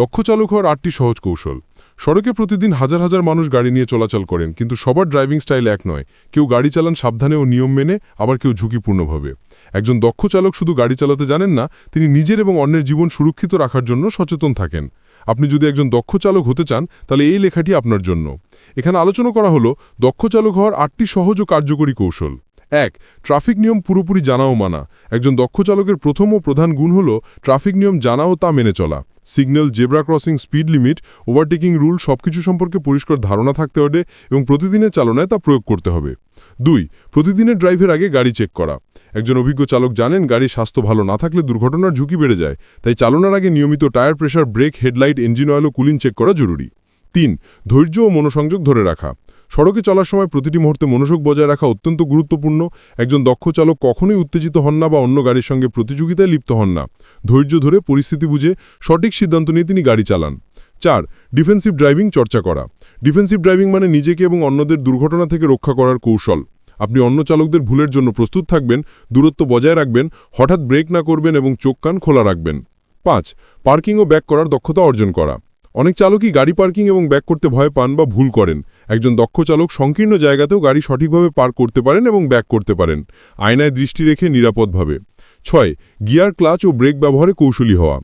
দক্ষ চালক হওয়ার 8টি সহজ কৌশল। সড়কে প্রতিদিন হাজার হাজার মানুষ গাড়ি নিয়ে চলাচল করেন, কিন্তু সবার ড্রাইভিং স্টাইল এক নয়। কেউ গাড়ি চালান সাবধানে ও নিয়ম মেনে, আবার কেউ ঝুঁকিপূর্ণভাবে। একজন দক্ষ চালক শুধু গাড়ি চালাতে জানেন না, তিনি নিজের এবং অন্যের জীবন সুরক্ষিত রাখার জন্য সচেতন থাকেন। আপনি যদি একজন দক্ষ চালক হতে চান, তাহলে এই লেখাটি আপনার জন্য। এখানে আলোচনা করা হলো দক্ষ চালক হওয়ার 8টি সহজ ও কার্যকরী কৌশল। 1. ট্রাফিক নিয়ম পুরোপুরি জানা ও মানা। একজন দক্ষ চালকের প্রথম ও প্রধান গুণ হল ট্রাফিক নিয়ম জানা ও তা মেনে চলা। Signal, zebra crossing, speed limit, overtaking rule সবকিছু সম্পর্কে পরিষ্কার ধারণা থাকতে হবে এবং প্রতিদিনের চালনায় তা প্রয়োগ করতে হবে। 2. প্রতিদিনের ড্রাইভের আগে গাড়ি চেক করা। একজন অভিজ্ঞ চালক জানেন গাড়ির স্বাস্থ্য ভালো না থাকলে দুর্ঘটনার ঝুঁকি বেড়ে যায়, তাই চালনার আগে নিয়মিত tyre pressure, brake, headlight, engine oil ও কুলিং চেক করা জরুরি। 3. ধৈর্য ও মনোসংযোগ ধরে রাখা। সড়কে চলার সময় প্রতিটি মুহূর্তে মনোযোগ বজায় রাখা অত্যন্ত গুরুত্বপূর্ণ। একজন দক্ষ চালক কখনোই উত্তেজিত হন না বা অন্য গাড়ির সঙ্গে প্রতিযোগিতায় লিপ্ত হন না। ধৈর্য ধরে পরিস্থিতি বুঝে সঠিক সিদ্ধান্ত নিয়ে তিনি গাড়ি চালান। 4. ডিফেন্সিভ ড্রাইভিং চর্চা করা। ডিফেন্সিভ ড্রাইভিং মানে নিজেকে এবং অন্যদের দুর্ঘটনা থেকে রক্ষা করার কৌশল। আপনি অন্য চালকদের ভুলের জন্য প্রস্তুত থাকবেন, দূরত্ব বজায় রাখবেন, হঠাৎ ব্রেক না করবেন এবং চোখ কান খোলা রাখবেন। 5. পার্কিং ও ব্যাক করার দক্ষতা অর্জন করা। অনেক চালকই গাড়ি পার্কিং এবং ব্যাক করতে ভয় পান বা ভুল করেন। একজন দক্ষ চালক সংকীর্ণ জায়গাতেও গাড়ি সঠিকভাবে পার্ক করতে পারেন এবং ব্যাক করতে পারেন, আয়নায় দৃষ্টি রেখে নিরাপদভাবে। 6. গিয়ার, ক্লাচ ও ব্রেক ব্যবহারে কৌশলী হওয়া।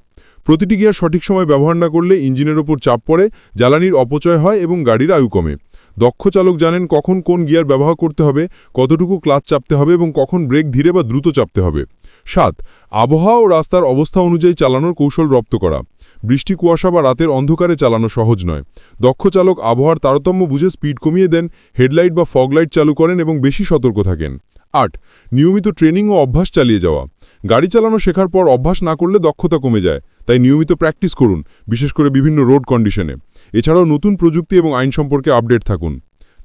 প্রতিটি গিয়ার সঠিক সময় ব্যবহার না করলে ইঞ্জিনের ওপর চাপ পড়ে, জ্বালানির অপচয় হয় এবং গাড়ির আয়ু কমে। দক্ষ চালক জানেন কখন কোন গিয়ার ব্যবহার করতে হবে, কতটুকু ক্লাচ চাপতে হবে এবং কখন ব্রেক ধীরে বা দ্রুত চাপতে হবে। 7. আবহাওয়া ও রাস্তার অবস্থা অনুযায়ী চালানোর কৌশল রপ্ত করা। বৃষ্টি, কুয়াশা বা রাতের অন্ধকারে চালানো সহজ নয়। দক্ষ চালক আবহাওয়ার তারতম্য বুঝে স্পিড কমিয়ে দেন, হেডলাইট বা ফগলাইট চালু করেন এবং বেশি সতর্ক থাকেন। 8. নিয়মিত ট্রেনিং ও অভ্যাস চালিয়ে যাওয়া। গাড়ি চালানো শেখার পর অভ্যাস না করলে দক্ষতা কমে যায়, তাই নিয়মিত প্র্যাকটিস করুন, বিশেষ করে বিভিন্ন রোড কন্ডিশনে। এছাড়াও নতুন প্রযুক্তি এবং আইন সম্পর্কে আপডেট থাকুন।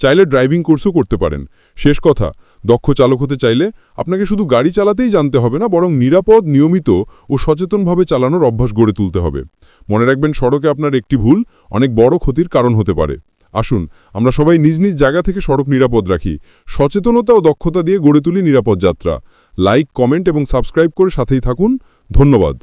চাইলে ড্রাইভিং কোর্সও করতে পারেন। শেষ কথা, দক্ষ চালক হতে চাইলে আপনাকে শুধু গাড়ি চালাতেই জানতে হবে না, বরং নিরাপদ, নিয়মিত ও সচেতনভাবে চালানোর অভ্যাস গড়ে তুলতে হবে। মনে রাখবেন, সড়কে আপনার একটি ভুল অনেক বড় ক্ষতির কারণ হতে পারে। আসুন আমরা সবাই নিজ নিজ জায়গা থেকে সড়ক নিরাপদ রাখি, সচেতনতা ও দক্ষতা দিয়ে গড়ে তুলি নিরাপদ যাত্রা। লাইক, কমেন্ট এবং সাবস্ক্রাইব করে সাথেই থাকুন। ধন্যবাদ।